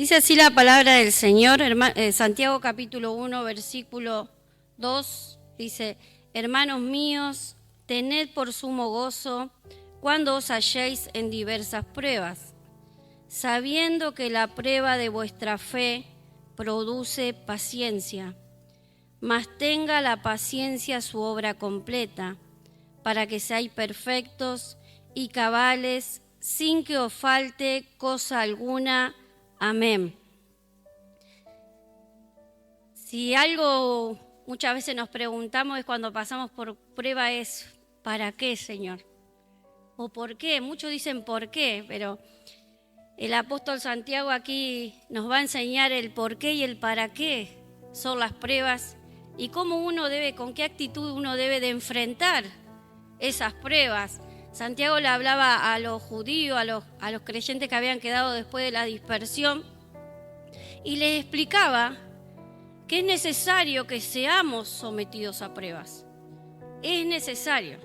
Dice así la palabra del Señor, Santiago capítulo 1, versículo 2, dice: hermanos míos, tened por sumo gozo cuando os halléis en diversas pruebas, sabiendo que la prueba de vuestra fe produce paciencia, mas tenga la paciencia su obra completa, para que seáis perfectos y cabales, sin que os falte cosa alguna. Amén. Si algo muchas veces nos preguntamos es cuando pasamos por prueba es ¿para qué, Señor? ¿O por qué? Muchos dicen ¿por qué? Pero el apóstol Santiago aquí nos va a enseñar el por qué y el para qué son las pruebas y cómo uno debe, con qué actitud uno debe de enfrentar esas pruebas. Santiago le hablaba a los judíos, a los creyentes que habían quedado después de la dispersión, y les explicaba que es necesario que seamos sometidos a pruebas. Es necesario.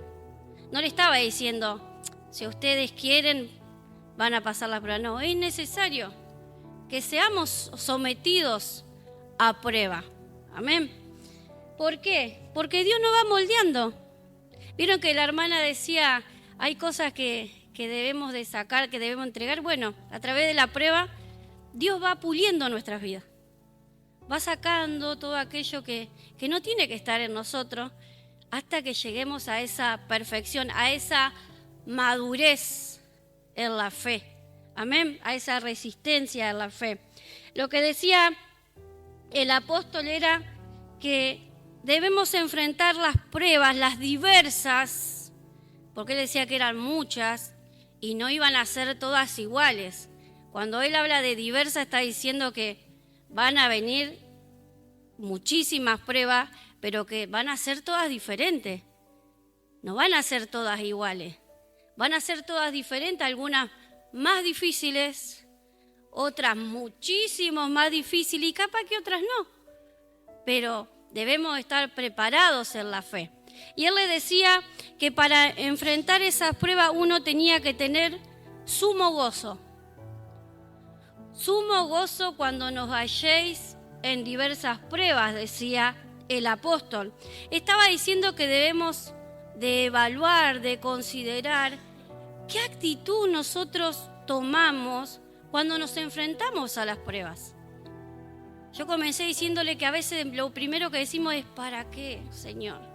No le estaba diciendo, si ustedes quieren, van a pasar la prueba. No, es necesario que seamos sometidos a prueba. Amén. ¿Por qué? Porque Dios nos va moldeando. Vieron que la hermana decía, hay cosas que debemos de sacar, que debemos entregar. Bueno, a través de la prueba, Dios va puliendo nuestras vidas. Va sacando todo aquello que no tiene que estar en nosotros hasta que lleguemos a esa perfección, a esa madurez en la fe. Amén, a esa resistencia en la fe. Lo que decía el apóstol era que debemos enfrentar las pruebas, las diversas, porque él decía que eran muchas y no iban a ser todas iguales. Cuando él habla de diversas está diciendo que van a venir muchísimas pruebas, pero que van a ser todas diferentes. No van a ser todas iguales. Van a ser todas diferentes, algunas más difíciles, otras muchísimo más difíciles y capaz que otras no. Pero debemos estar preparados en la fe. Y él le decía que para enfrentar esas pruebas uno tenía que tener sumo gozo. Sumo gozo cuando nos halléis en diversas pruebas, decía el apóstol. Estaba diciendo que debemos de evaluar, de considerar qué actitud nosotros tomamos cuando nos enfrentamos a las pruebas. Yo comencé diciéndole que a veces lo primero que decimos es ¿para qué, Señor?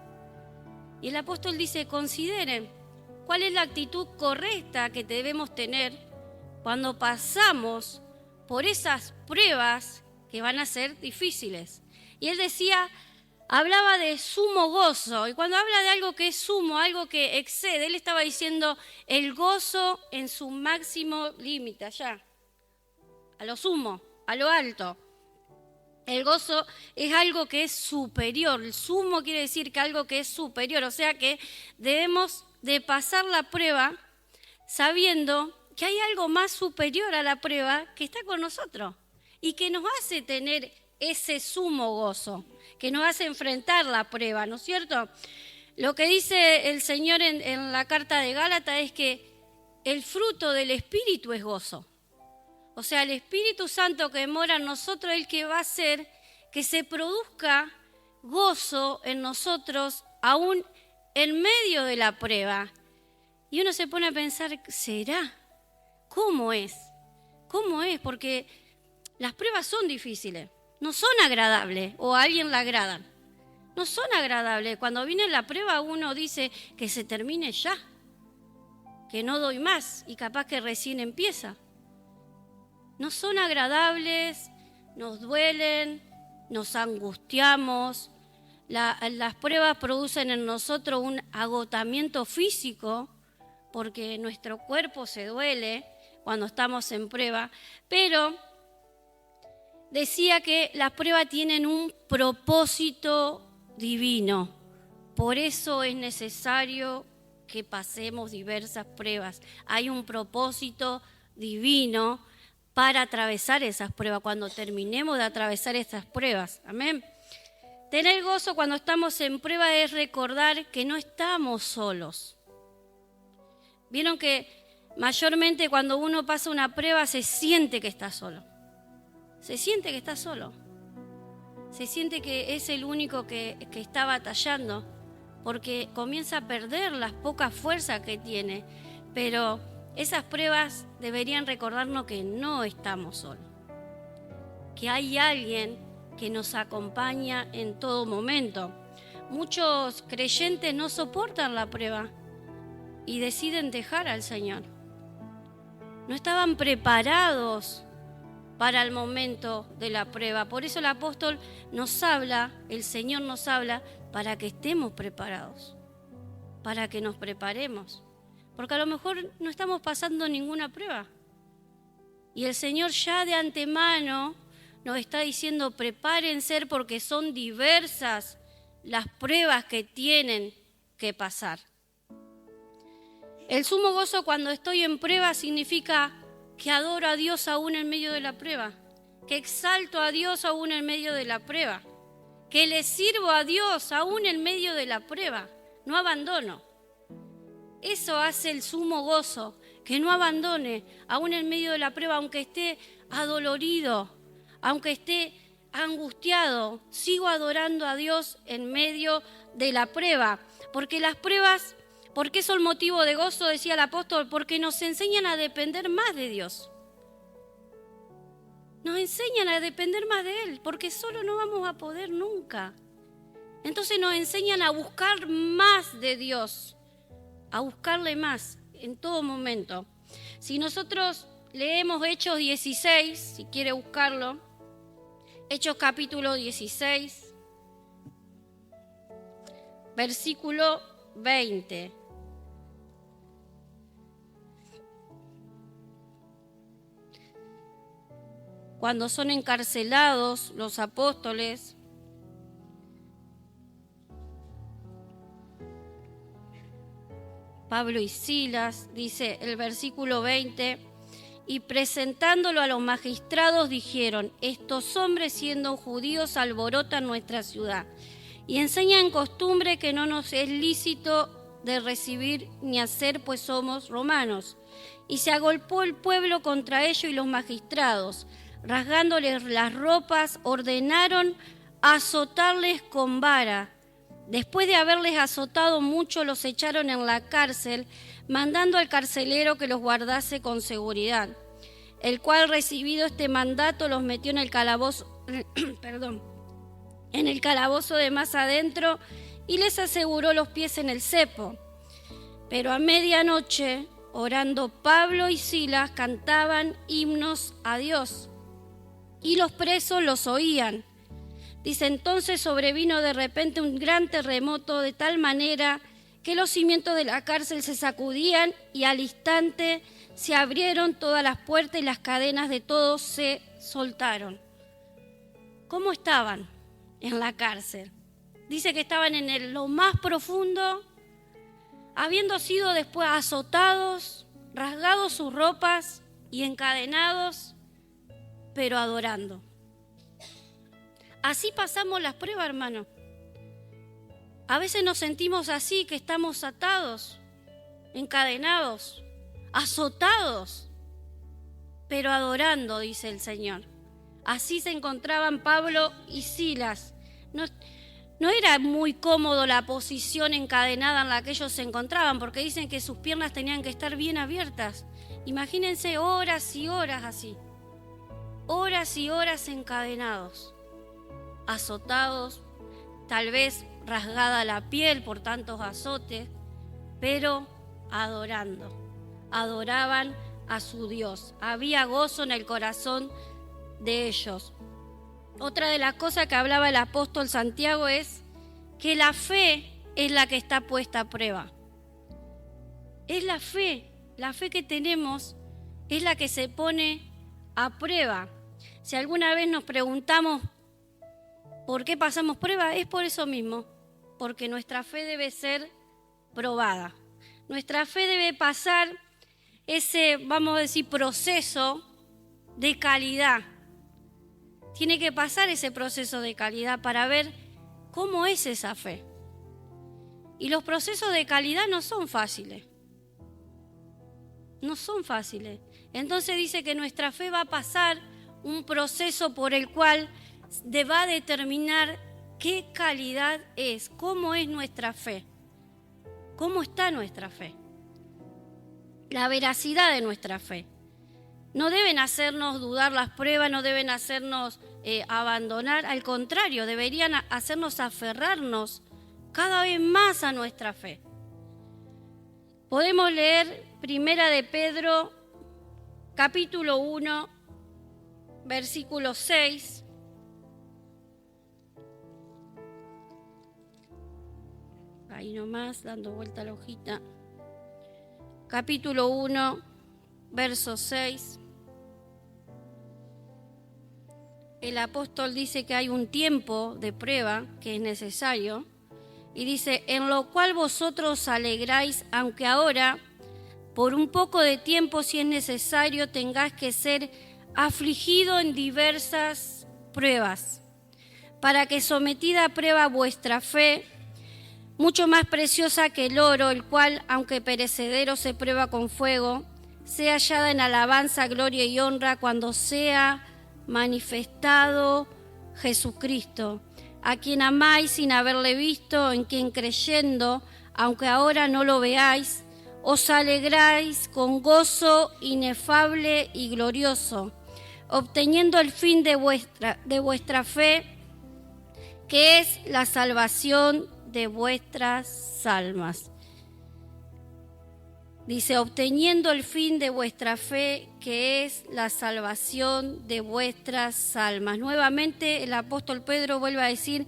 Y el apóstol dice, consideren cuál es la actitud correcta que debemos tener cuando pasamos por esas pruebas que van a ser difíciles. Y él decía, hablaba de sumo gozo, y cuando habla de algo que es sumo, algo que excede, él estaba diciendo el gozo en su máximo límite, allá, a lo sumo, a lo alto. El gozo es algo que es superior, el sumo quiere decir que algo que es superior, o sea que debemos de pasar la prueba sabiendo que hay algo más superior a la prueba que está con nosotros y que nos hace tener ese sumo gozo, que nos hace enfrentar la prueba, ¿no es cierto? Lo que dice el Señor en la carta de Gálatas es que el fruto del Espíritu es gozo. O sea, el Espíritu Santo que mora en nosotros es el que va a hacer que se produzca gozo en nosotros aún en medio de la prueba. Y uno se pone a pensar, ¿será? ¿Cómo es? ¿Cómo es? Porque las pruebas son difíciles, no son agradables o a alguien le agradan. No son agradables. Cuando viene la prueba uno dice que se termine ya, que no doy más y capaz que recién empieza. No son agradables, nos duelen, nos angustiamos. Las pruebas producen en nosotros un agotamiento físico porque nuestro cuerpo se duele cuando estamos en prueba. Pero decía que las pruebas tienen un propósito divino. Por eso es necesario que pasemos diversas pruebas. Hay un propósito divino para atravesar esas pruebas, cuando terminemos de atravesar esas pruebas. Amén. Tener gozo cuando estamos en prueba es recordar que no estamos solos. Vieron que mayormente cuando uno pasa una prueba se siente que está solo. se siente que está solo. Se siente que es el único que está batallando, porque comienza a perder las pocas fuerzas que tiene. Pero esas pruebas deberían recordarnos que no estamos solos, que hay alguien que nos acompaña en todo momento. Muchos creyentes no soportan la prueba y deciden dejar al Señor. No estaban preparados para el momento de la prueba. Por eso el apóstol nos habla, el Señor nos habla, para que estemos preparados, para que nos preparemos. Porque a lo mejor no estamos pasando ninguna prueba. Y el Señor ya de antemano nos está diciendo, prepárense porque son diversas las pruebas que tienen que pasar. El sumo gozo cuando estoy en prueba significa que adoro a Dios aún en medio de la prueba, que exalto a Dios aún en medio de la prueba, que le sirvo a Dios aún en medio de la prueba, no abandono. Eso hace el sumo gozo, que no abandone aún en medio de la prueba, aunque esté adolorido, aunque esté angustiado, sigo adorando a Dios en medio de la prueba, porque las pruebas, ¿por qué son motivo de gozo? Decía el apóstol, porque nos enseñan a depender más de Dios. Nos enseñan a depender más de Él, porque solo no vamos a poder nunca. Entonces nos enseñan a buscar más de Dios, a buscarle más en todo momento. Si nosotros leemos Hechos 16, si quiere buscarlo, Hechos capítulo 16, versículo 20. Cuando son encarcelados los apóstoles, Pablo y Silas, dice el versículo 20, y presentándolo a los magistrados dijeron, estos hombres siendo judíos alborotan nuestra ciudad y enseñan costumbre que no nos es lícito de recibir ni hacer, pues somos romanos. Y se agolpó el pueblo contra ellos y los magistrados, rasgándoles las ropas, ordenaron azotarles con vara. Después de haberles azotado mucho, los echaron en la cárcel, mandando al carcelero que los guardase con seguridad, el cual, recibido este mandato, los metió en el calabozo, en el calabozo de más adentro y les aseguró los pies en el cepo. Pero a medianoche, orando Pablo y Silas, cantaban himnos a Dios, y los presos los oían. Dice, entonces sobrevino de repente un gran terremoto de tal manera que los cimientos de la cárcel se sacudían y al instante se abrieron todas las puertas y las cadenas de todos se soltaron. ¿Cómo estaban en la cárcel? Dice que estaban en lo más profundo, habiendo sido después azotados, rasgados sus ropas y encadenados, pero adorando. Así pasamos las pruebas, hermano. A veces nos sentimos así, que estamos atados, encadenados, azotados, pero adorando, dice el Señor. Así se encontraban Pablo y Silas. No era muy cómodo la posición encadenada en la que ellos se encontraban, porque dicen que sus piernas tenían que estar bien abiertas. Imagínense horas y horas así, horas y horas encadenados, azotados, tal vez rasgada la piel por tantos azotes, pero adorando. Adoraban a su Dios. Había gozo en el corazón de ellos. Otra de las cosas que hablaba el apóstol Santiago es que la fe es la que está puesta a prueba. Es la fe que tenemos es la que se pone a prueba. Si alguna vez nos preguntamos ¿por qué pasamos prueba? Es por eso mismo, porque nuestra fe debe ser probada. Nuestra fe debe pasar ese, vamos a decir, proceso de calidad. Tiene que pasar ese proceso de calidad para ver cómo es esa fe. Y los procesos de calidad no son fáciles. No son fáciles. Entonces dice que nuestra fe va a pasar un proceso por el cual va a determinar qué calidad es, cómo es nuestra fe, cómo está nuestra fe, la veracidad de nuestra fe. No deben hacernos dudar las pruebas, no deben hacernos abandonar, al contrario, deberían hacernos aferrarnos cada vez más a nuestra fe. Podemos leer Primera de Pedro, capítulo 1, versículo 6. Ahí nomás, dando vuelta a la hojita. Capítulo 1, verso 6. El apóstol dice que hay un tiempo de prueba que es necesario. Y dice, en lo cual vosotros alegráis, aunque ahora, por un poco de tiempo, si es necesario, tengáis que ser afligido en diversas pruebas, para que sometida a prueba vuestra fe, mucho más preciosa que el oro, el cual, aunque perecedero se prueba con fuego, sea hallada en alabanza, gloria y honra cuando sea manifestado Jesucristo, a quien amáis sin haberle visto, en quien creyendo, aunque ahora no lo veáis, os alegráis con gozo inefable y glorioso, obteniendo el fin de vuestra fe, que es la salvación de vuestras almas. Dice, obteniendo el fin de vuestra fe, que es la salvación de vuestras almas. Nuevamente el apóstol Pedro vuelve a decir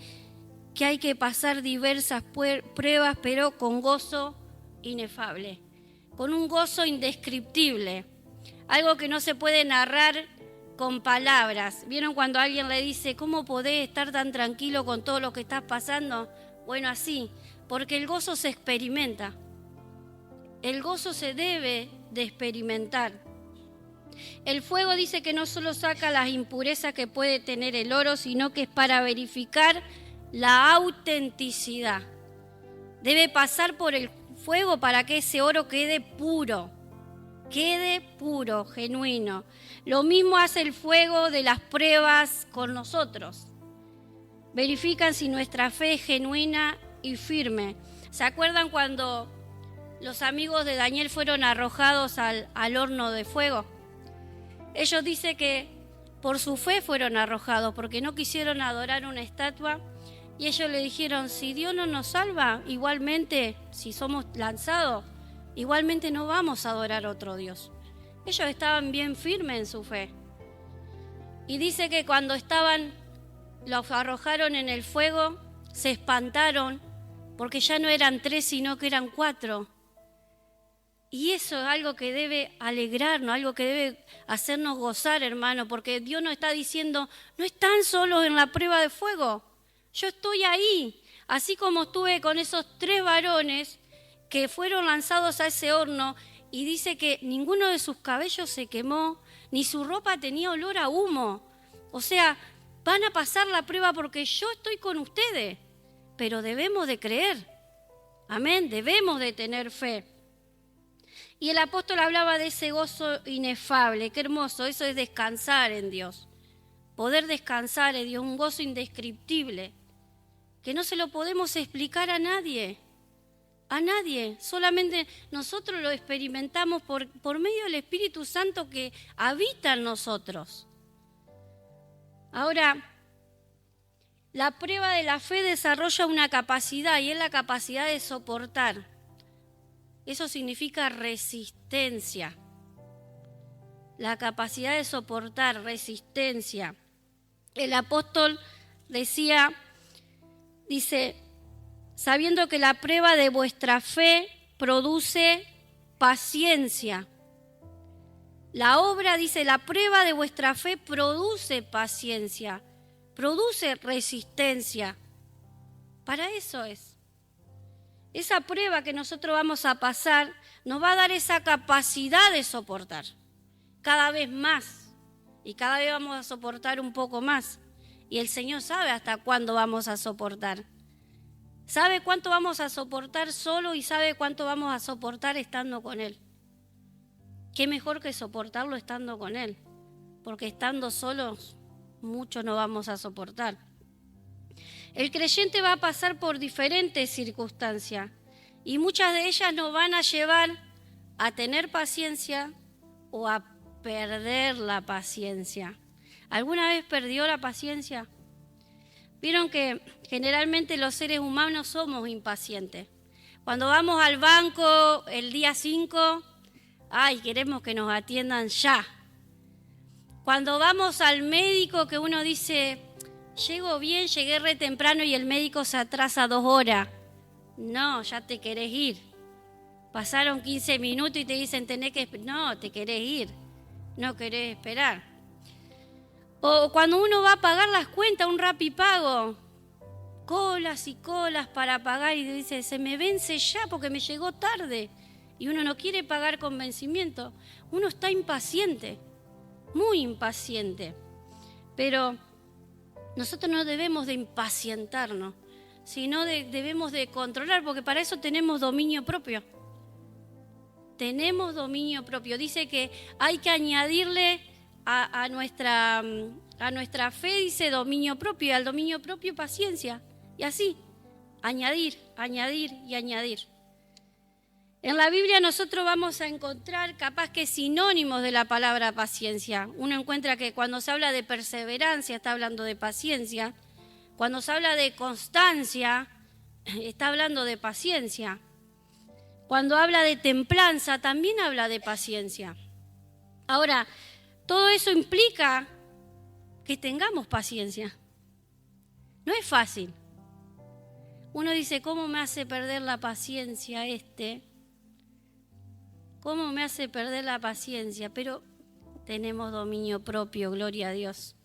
que hay que pasar diversas pruebas, pero con gozo inefable, con un gozo indescriptible, algo que no se puede narrar con palabras. ¿Vieron cuando alguien le dice, ¿cómo podés estar tan tranquilo con todo lo que estás pasando? Bueno, así, porque el gozo se experimenta. El gozo se debe de experimentar. El fuego dice que no solo saca las impurezas que puede tener el oro, sino que es para verificar la autenticidad. Debe pasar por el fuego para que ese oro quede puro, genuino. Lo mismo hace el fuego de las pruebas con nosotros. Verifican si nuestra fe es genuina y firme. ¿Se acuerdan cuando los amigos de Daniel fueron arrojados al horno de fuego? Ellos dicen que por su fe fueron arrojados, porque no quisieron adorar una estatua. Y ellos le dijeron, si Dios no nos salva, igualmente, si somos lanzados, igualmente no vamos a adorar a otro Dios. Ellos estaban bien firmes en su fe. Y dice que cuando los arrojaron en el fuego, se espantaron, porque ya no eran 3, sino que eran 4. Y eso es algo que debe alegrarnos, algo que debe hacernos gozar, hermano, porque Dios nos está diciendo, no están solos en la prueba de fuego, yo estoy ahí. Así como estuve con esos 3 varones que fueron lanzados a ese horno, y dice que ninguno de sus cabellos se quemó, ni su ropa tenía olor a humo. O sea, van a pasar la prueba porque yo estoy con ustedes, pero debemos de creer. Amén, debemos de tener fe. Y el apóstol hablaba de ese gozo inefable. Qué hermoso, eso es descansar en Dios. Poder descansar en Dios, un gozo indescriptible, que no se lo podemos explicar a nadie. A nadie, solamente nosotros lo experimentamos por medio del Espíritu Santo que habita en nosotros. Ahora, la prueba de la fe desarrolla una capacidad y es la capacidad de soportar. Eso significa resistencia. La capacidad de soportar, resistencia. El apóstol dice, sabiendo que la prueba de vuestra fe produce paciencia. La obra, dice, la prueba de vuestra fe produce paciencia, produce resistencia. Para eso es. Esa prueba que nosotros vamos a pasar nos va a dar esa capacidad de soportar cada vez más. Y cada vez vamos a soportar un poco más. Y el Señor sabe hasta cuándo vamos a soportar. Sabe cuánto vamos a soportar solo y sabe cuánto vamos a soportar estando con Él. Qué mejor que soportarlo estando con Él. porque estando solos mucho no vamos a soportar. El creyente va a pasar por diferentes circunstancias y muchas de ellas nos van a llevar a tener paciencia o a perder la paciencia. ¿Alguna vez perdió la paciencia? Vieron que generalmente los seres humanos somos impacientes. Cuando vamos al banco el día 5, queremos que nos atiendan ya. Cuando vamos al médico, que uno dice, llego bien, llegué re temprano y el médico se atrasa 2 horas. No, ya te querés ir. Pasaron 15 minutos y te dicen, no, te querés ir, no querés esperar. O cuando uno va a pagar las cuentas, un Rapipago, colas y colas para pagar y dice, se me vence ya porque me llegó tarde. Y uno no quiere pagar con vencimiento. Uno está impaciente, muy impaciente. Pero nosotros no debemos de impacientarnos, sino debemos de controlar, porque para eso tenemos dominio propio. Tenemos dominio propio. Dice que hay que añadirle a nuestra fe, dice dominio propio, y al dominio propio paciencia. Y así, añadir y añadir. En la Biblia nosotros vamos a encontrar capaz que sinónimos de la palabra paciencia. Uno encuentra que cuando se habla de perseverancia está hablando de paciencia. Cuando se habla de constancia está hablando de paciencia. Cuando habla de templanza también habla de paciencia. Ahora, todo eso implica que tengamos paciencia. No es fácil. Uno dice, ¿cómo me hace perder la paciencia este? ¿Cómo me hace perder la paciencia? Pero tenemos dominio propio, gloria a Dios.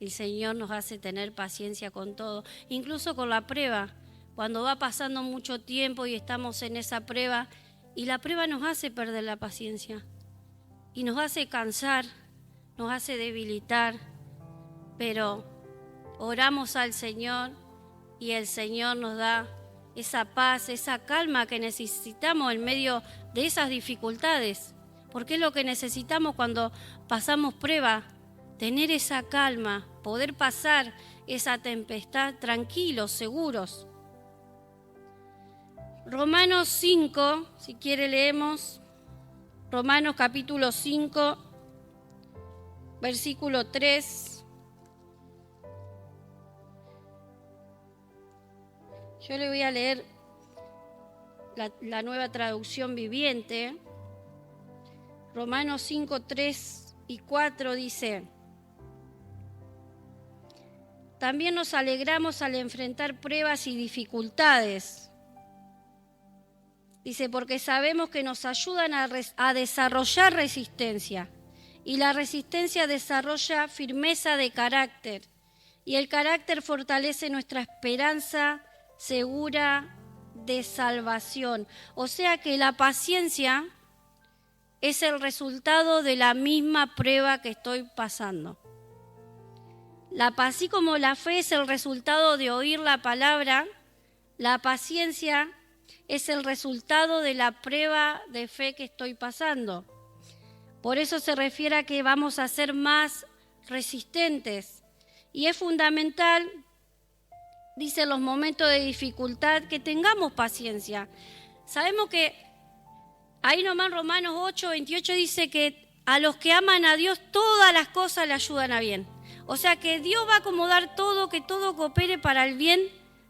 El Señor nos hace tener paciencia con todo, incluso con la prueba. Cuando va pasando mucho tiempo y estamos en esa prueba, y la prueba nos hace perder la paciencia. Y nos hace cansar, nos hace debilitar, pero oramos al Señor y el Señor nos da esa paz, esa calma que necesitamos en medio de esas dificultades, porque es lo que necesitamos cuando pasamos prueba, tener esa calma, poder pasar esa tempestad tranquilos, seguros. Romanos 5, si quiere leemos, Romanos capítulo 5, versículo 3. Yo le voy a leer la nueva traducción viviente. Romanos 5, 3 y 4 dice: también nos alegramos al enfrentar pruebas y dificultades. Dice, porque sabemos que nos ayudan a desarrollar resistencia. Y la resistencia desarrolla firmeza de carácter. Y el carácter fortalece nuestra esperanza segura de salvación. O sea que la paciencia es el resultado de la misma prueba que estoy pasando. Así como la fe es el resultado de oír la palabra, la paciencia es el resultado de la prueba de fe que estoy pasando. Por eso se refiere a que vamos a ser más resistentes. Y es fundamental, dice, en los momentos de dificultad, que tengamos paciencia. Sabemos que ahí nomás en Romanos 8, 28 dice que a los que aman a Dios todas las cosas le ayudan a bien. O sea que Dios va a acomodar todo, que todo coopere para el bien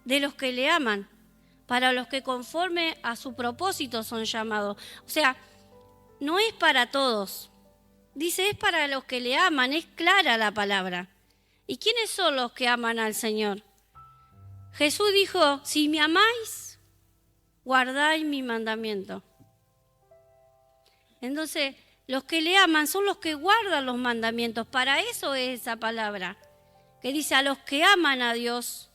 de los que le aman, para los que conforme a su propósito son llamados. O sea, no es para todos. Dice, es para los que le aman, es clara la palabra. ¿Y quiénes son los que aman al Señor? Jesús dijo, si me amáis, guardáis mi mandamiento. Entonces, los que le aman son los que guardan los mandamientos. Para eso es esa palabra, que dice, a los que aman a Dios,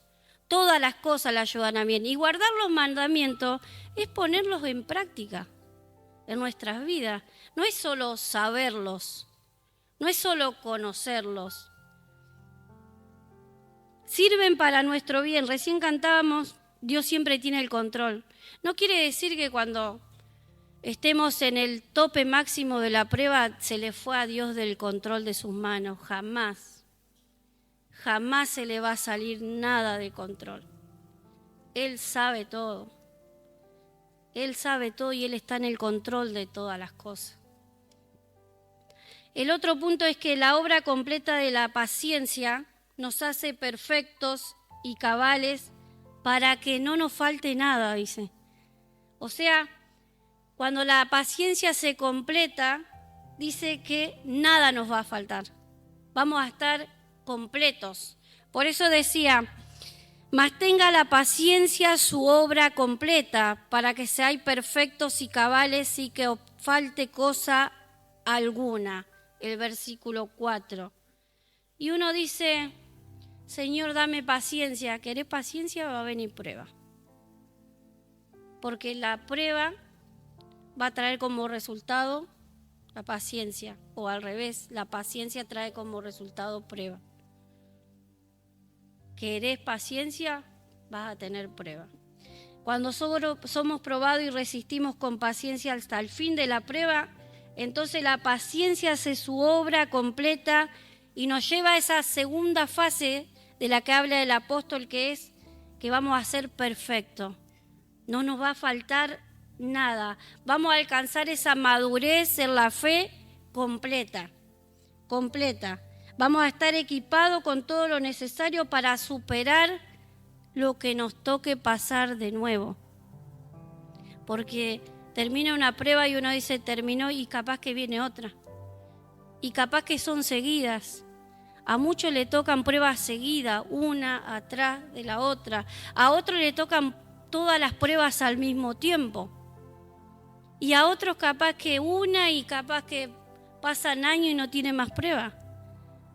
todas las cosas le ayudan a bien. Y guardar los mandamientos es ponerlos en práctica en nuestras vidas. No es solo saberlos, no es solo conocerlos. Sirven para nuestro bien. Recién cantábamos, Dios siempre tiene el control. No quiere decir que cuando estemos en el tope máximo de la prueba, se le fue a Dios del control de sus manos. Jamás se le va a salir nada de control. Él sabe todo. Él sabe todo y Él está en el control de todas las cosas. El otro punto es que la obra completa de la paciencia nos hace perfectos y cabales para que no nos falte nada, dice. O sea, cuando la paciencia se completa, dice que nada nos va a faltar. Vamos a estar completos. Por eso decía, mas tenga la paciencia su obra completa, para que seáis perfectos y cabales y que os falte cosa alguna. El versículo 4. Y uno dice, Señor, dame paciencia. ¿Querés paciencia? Va a venir prueba. Porque la prueba va a traer como resultado la paciencia, o al revés, la paciencia trae como resultado prueba. ¿Querés paciencia? Vas a tener prueba. Cuando somos probados y resistimos con paciencia hasta el fin de la prueba, entonces la paciencia hace su obra completa y nos lleva a esa segunda fase de la que habla el apóstol, que es que vamos a ser perfectos. No nos va a faltar nada. Vamos a alcanzar esa madurez en la fe completa. Vamos a estar equipados con todo lo necesario para superar lo que nos toque pasar de nuevo. Porque termina una prueba y uno dice terminó y capaz que viene otra. Y capaz que son seguidas. A muchos le tocan pruebas seguidas, una atrás de la otra. A otros le tocan todas las pruebas al mismo tiempo. Y a otros capaz que una y capaz que pasan años y no tienen más pruebas.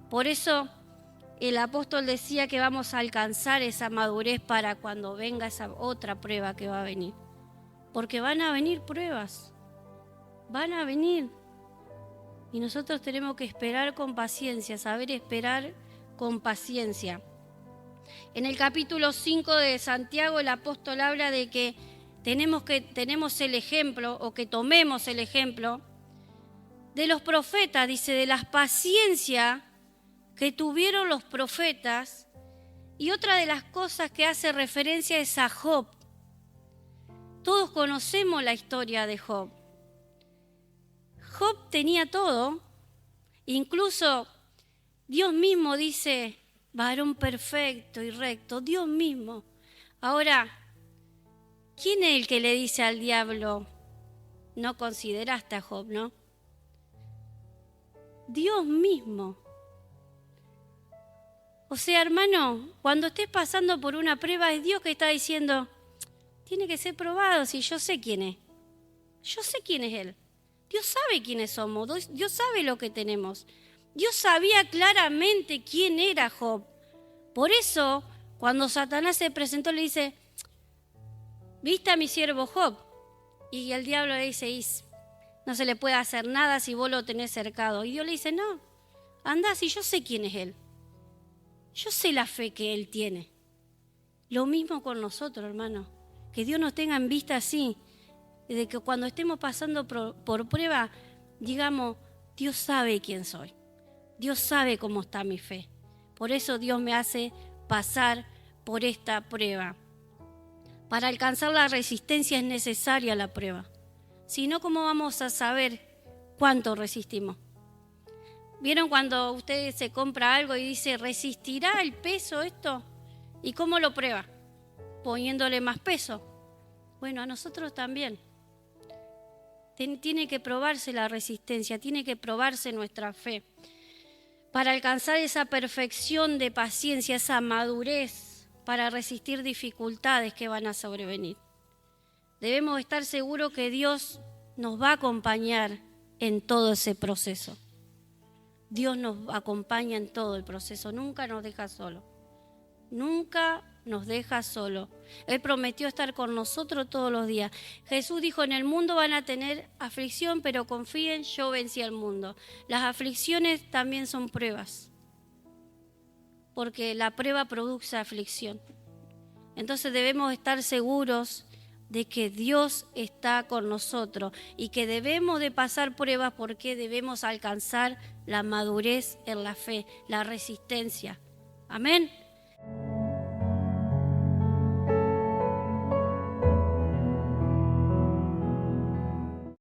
Por eso el apóstol decía que vamos a alcanzar esa madurez para cuando venga esa otra prueba que va a venir. Porque van a venir pruebas, van a venir. Y nosotros tenemos que esperar con paciencia, saber esperar con paciencia. En el capítulo 5 de Santiago el apóstol habla de que tenemos el ejemplo, o que tomemos el ejemplo de los profetas, dice, de las paciencias que tuvieron los profetas. Y otra de las cosas que hace referencia es a Job. Todos conocemos la historia de Job. Job tenía todo, incluso Dios mismo dice, varón perfecto y recto, Dios mismo. Ahora, ¿quién es el que le dice al diablo, no consideraste a Job, no? Dios mismo. O sea, hermano, cuando estés pasando por una prueba, es Dios que está diciendo, tiene que ser probado, si yo sé quién es. Yo sé quién es Él. Dios sabe quiénes somos, Dios sabe lo que tenemos. Dios sabía claramente quién era Job. Por eso, cuando Satanás se presentó, le dice, ¿viste a mi siervo Job? Y el diablo le dice, no se le puede hacer nada si vos lo tenés cercado. Y Dios le dice, no, anda, si yo sé quién es Él. Yo sé la fe que Él tiene. Lo mismo con nosotros, hermano. Que Dios nos tenga en vista así, de que cuando estemos pasando por prueba, digamos, Dios sabe quién soy. Dios sabe cómo está mi fe. Por eso Dios me hace pasar por esta prueba. Para alcanzar la resistencia es necesaria la prueba. Si no, ¿cómo vamos a saber cuánto resistimos? ¿Vieron cuando usted se compra algo y dice, ¿resistirá el peso esto? ¿Y cómo lo prueba? Poniéndole más peso. Bueno, a nosotros también. Tiene que probarse la resistencia, tiene que probarse nuestra fe. Para alcanzar esa perfección de paciencia, esa madurez, para resistir dificultades que van a sobrevenir. Debemos estar seguros que Dios nos va a acompañar en todo ese proceso. Dios nos acompaña en todo el proceso, nunca nos deja solo. Nunca nos deja solo. Él prometió estar con nosotros todos los días. Jesús dijo, en el mundo van a tener aflicción, pero confíen, yo vencí al mundo. Las aflicciones también son pruebas, porque la prueba produce aflicción. Entonces debemos estar seguros de que Dios está con nosotros y que debemos de pasar pruebas porque debemos alcanzar la madurez en la fe, la resistencia. Amén.